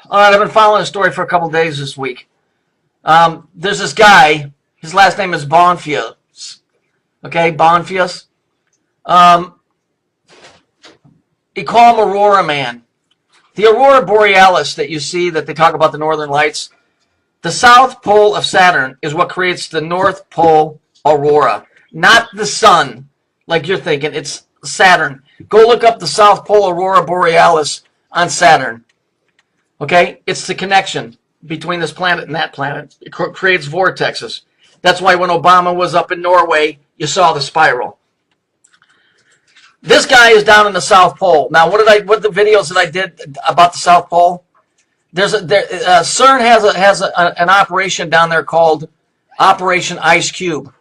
All right, I've been following a story for a couple days this week. There's this guy. His last name is Bonfius. Okay, Bonfius. Um, you call him Aurora Man. The Aurora Borealis that you see, that they talk about the Northern Lights, the South Pole of Saturn is what creates the North Pole Aurora, not the sun, like you're thinking. It's Saturn. Go look up the South Pole Aurora Borealis on Saturn. Okay, it's the connection between this planet and that planet. It creates vortexes. That's why when Obama was up in Norway, you saw the spiral. This guy is down in the South Pole. Now, what the videos that I did about the South Pole? Cern has an operation down there called Operation Ice Cube.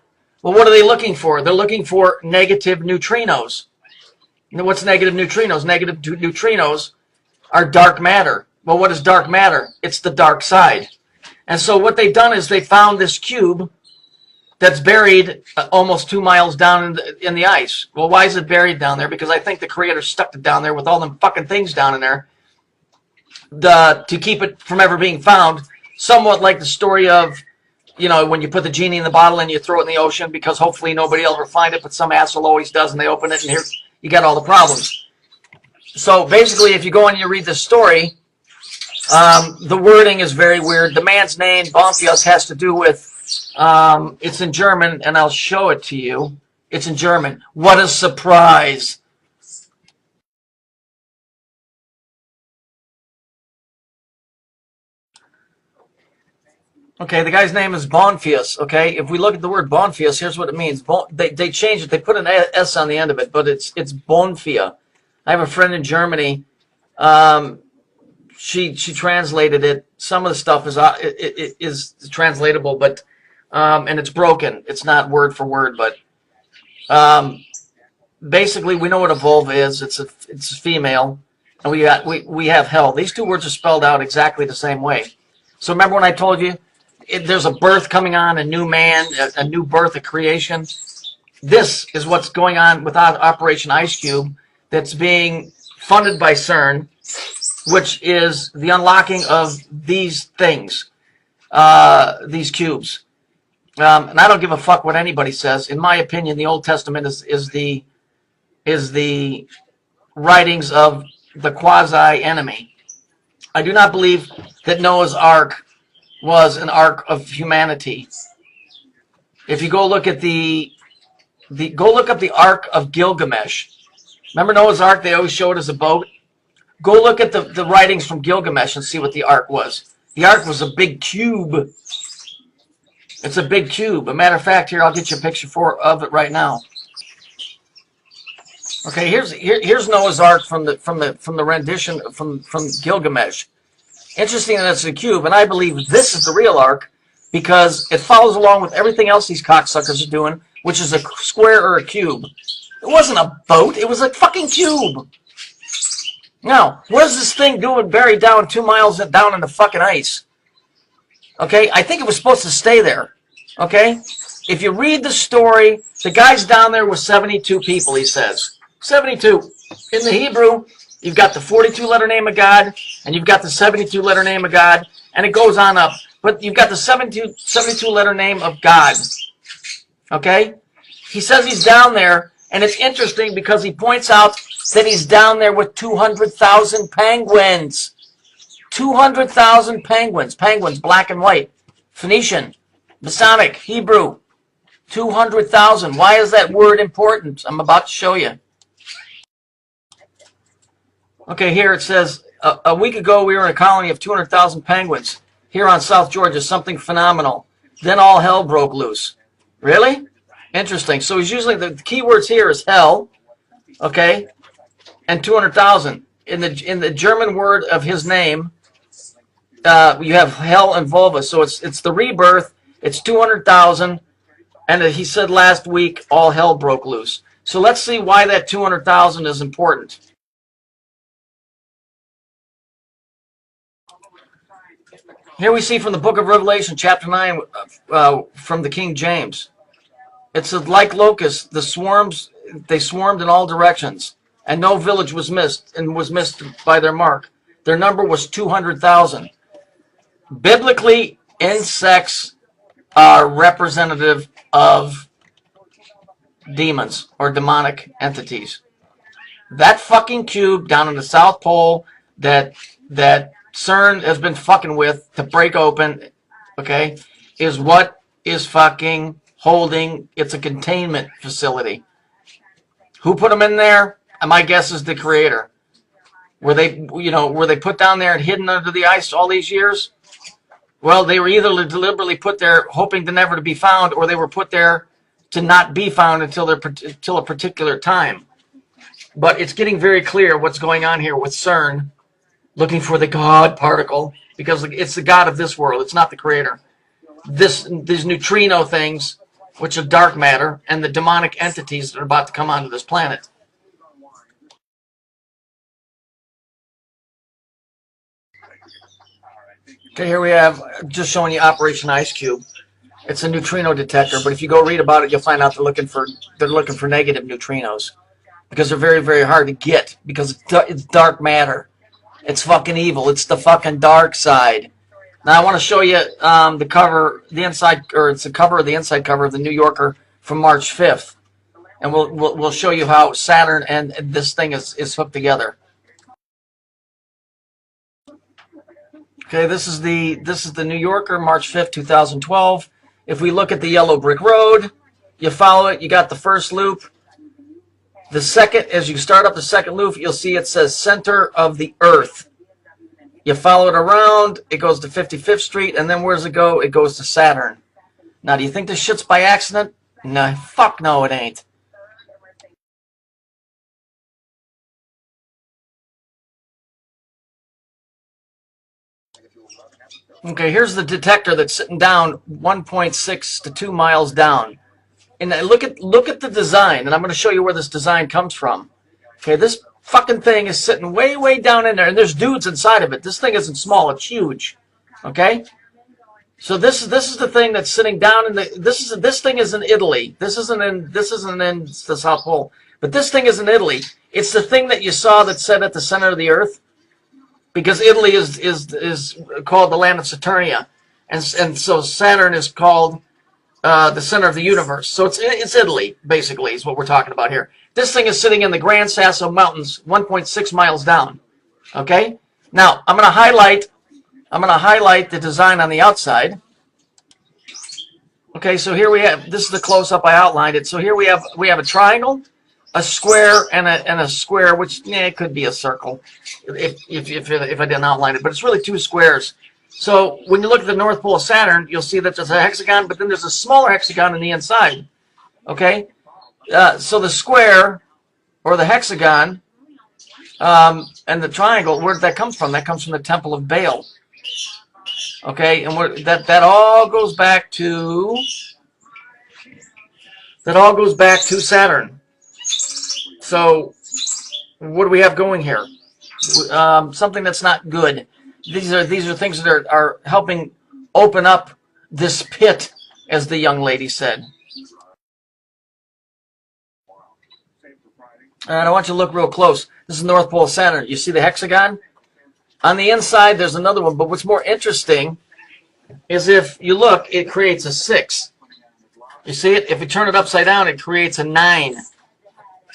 Well, what are they looking for? They're looking for negative neutrinos. You know, what's negative neutrinos? Negative neutrinos are dark matter. Well, what is dark matter? It's the dark side. And so what they've done is they found this cube that's buried almost 2 miles down in the ice. Well, why is it buried down there? Because I think the creator stuck it down there with all them fucking things down in there to keep it from ever being found. Somewhat like the story of, you know, when you put the genie in the bottle and you throw it in the ocean because hopefully nobody will ever find it, but some asshole always does, and they open it and here you got all the problems. So basically, if you go and you read this story, the wording is very weird. The man's name, Bonfius, has to do with, it's in German, and I'll show it to you. It's in German. What a surprise. Okay, the guy's name is Bonfius, okay? If we look at the word Bonfius, here's what it means. They changed it. They put an S on the end of it, but it's Bonfia. I have a friend in Germany. She translated it. Some of the stuff is translatable, but and it's broken. It's not word for word, but basically we know what a vulva is. It's a female, and we have hell. These two words are spelled out exactly the same way. So remember when I told you there's a birth coming on, a new man, a new birth, a creation. This is what's going on with Operation Ice Cube that's being funded by Cern, which is the unlocking of these things, these cubes. And I don't give a fuck what anybody says. In my opinion, the Old Testament is the writings of the quasi-enemy. I do not believe that Noah's Ark was an ark of humanity. If you go look at go look up the Ark of Gilgamesh. Remember Noah's Ark? They always show it as a boat. Go look at the writings from Gilgamesh and see what the Ark was. The Ark was a big cube. It's a big cube. A matter of fact, here I'll get you a picture of it right now. Okay, here's Noah's Ark from the rendition from Gilgamesh. Interesting that it's a cube, and I believe this is the real Ark because it follows along with everything else these cocksuckers are doing, which is a square or a cube. It wasn't a boat. It was a fucking cube. Now, what is this thing doing buried down 2 miles down in the fucking ice? Okay, I think it was supposed to stay there. Okay? If you read the story, the guy's down there with 72 people, he says. 72. In the Hebrew, you've got the 42-letter name of God, and you've got the 72-letter name of God, and it goes on up. But you've got the 72-letter name of God. Okay? He says he's down there, and it's interesting because he points out that he's down there with 200,000 penguins. 200,000 penguins. Penguins, black and white. Phoenician, Masonic, Hebrew. 200,000. Why is that word important? I'm about to show you. Okay, here it says, a week ago we were in a colony of 200,000 penguins here on South Georgia. Something phenomenal. Then all hell broke loose. Really? Interesting. So he's usually, the key words here is hell, okay, and 200,000. In the German word of his name, you have hell and vulva. So it's the rebirth. It's 200,000, and he said last week all hell broke loose. So let's see why that 200,000 is important. Here we see from the book of Revelation, chapter 9, from the King James. It said, like locusts, they swarmed in all directions, and no village was missed, and was missed by their mark. Their number was 200,000. Biblically, insects are representative of demons or demonic entities. That fucking cube down in the South Pole that Cern has been fucking with to break open, okay, is what is fucking holding. It's a containment facility. Who put them in there? My guess is the creator. Were they put down there and hidden under the ice all these years? Well, they were either deliberately put there hoping to never to be found, or they were put there to not be found until a particular time. But it's getting very clear what's going on here with CERN looking for the God particle, because it's the God of this world. It's not the creator. These neutrino things, which are dark matter, and the demonic entities that are about to come onto this planet. Okay, here we have just showing you Operation Ice Cube. It's a neutrino detector, but if you go read about it, you'll find out they're looking for negative neutrinos, because they're very, very hard to get, because it's dark matter. It's fucking evil. It's the fucking dark side. Now I want to show you the cover, the inside, or it's the cover of the inside cover of the New Yorker from March 5th, and we'll show you how Saturn and this thing is hooked together. Okay, this is the New Yorker, March 5th, 2012. If we look at the yellow brick road, you follow it, you got the first loop. The second, as you start up the second loop, you'll see it says center of the earth. You follow it around, it goes to 55th Street, and then where does it go? It goes to Saturn. Now, do you think this shit's by accident? No, fuck no, it ain't. Okay, here's the detector that's sitting down 1.6 to 2 miles down. And look at the design, and I'm going to show you where this design comes from. Okay, this fucking thing is sitting way, way down in there, and there's dudes inside of it. This thing isn't small; it's huge. Okay, so this is the thing that's sitting down in the. This thing is in Italy. This isn't in the South Pole, but this thing is in Italy. It's the thing that you saw that said at the center of the earth, because Italy is called the land of Saturnia, and so Saturn is called the center of the universe. So it's Italy, basically, is what we're talking about here. This thing is sitting in the Gran Sasso Mountains, 1.6 miles down. Okay? Now, I'm going to highlight the design on the outside. Okay, so here we have, this is the close-up, I outlined it. So here we have a triangle, a square, and a square, which, it could be a circle if I didn't outline it, but it's really two squares. So when you look at the North Pole of Saturn, you'll see that there's a hexagon, but then there's a smaller hexagon on the inside. Okay? So the square, or the hexagon, and the triangle, where did that come from? That comes from the Temple of Baal. Okay? And that all goes back to Saturn. So what do we have going here? Something that's not good. These are things that are helping open up this pit, as the young lady said. And I want you to look real close. This is North Pole of Saturn. You see the hexagon? On the inside, there's another one. But what's more interesting is if you look, it creates a 6. You see it? If you turn it upside down, it creates a 9.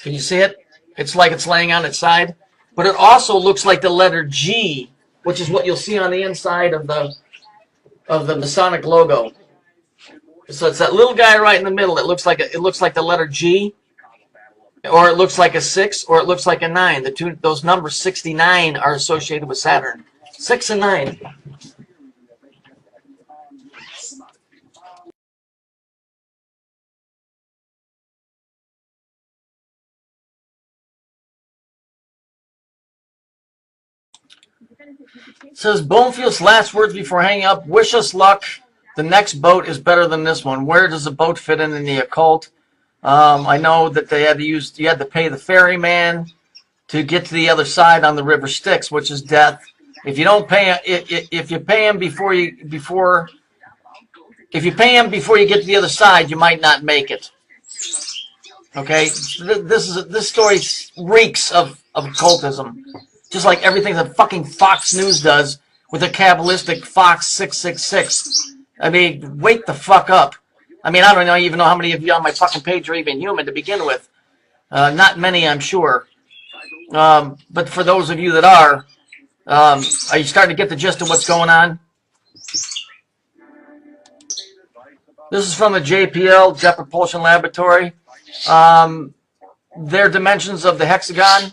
Can you see it? It's like it's laying on its side. But it also looks like the letter G, which is what you'll see on the inside of the Masonic logo. So it's that little guy right in the middle. It looks like the letter G, or it looks like a 6, or it looks like a 9. Those numbers 69 are associated with Saturn. 6 and 9. It says, Bonefield's last words before hanging up. Wish us luck. The next boat is better than this one. Where does the boat fit in the occult? I know that you had to pay the ferryman to get to the other side on the river Styx, which is death. If you don't pay, if you pay him before you get to the other side, you might not make it. Okay, this story reeks of occultism. Just like everything that fucking Fox News does with their Kabbalistic Fox 666. I mean, wake the fuck up. I mean, I don't even know how many of you on my fucking page are even human to begin with. Not many, I'm sure. But for those of you that are you starting to get the gist of what's going on? This is from the JPL, Jet Propulsion Laboratory. Their dimensions of the hexagon,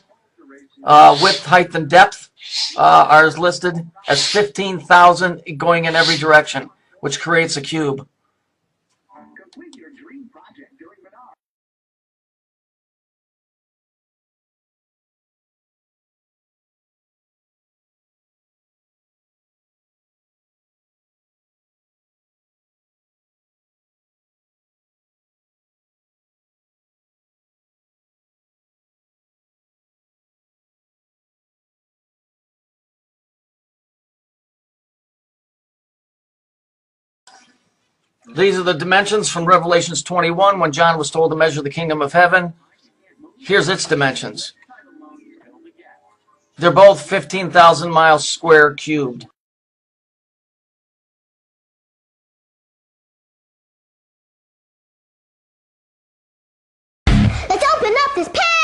width, height, and depth are listed as 15,000 going in every direction, which creates a cube. These are the dimensions from Revelations 21 when John was told to measure the kingdom of heaven. Here's its dimensions. They're both 15,000 miles square cubed. Let's open up this pack!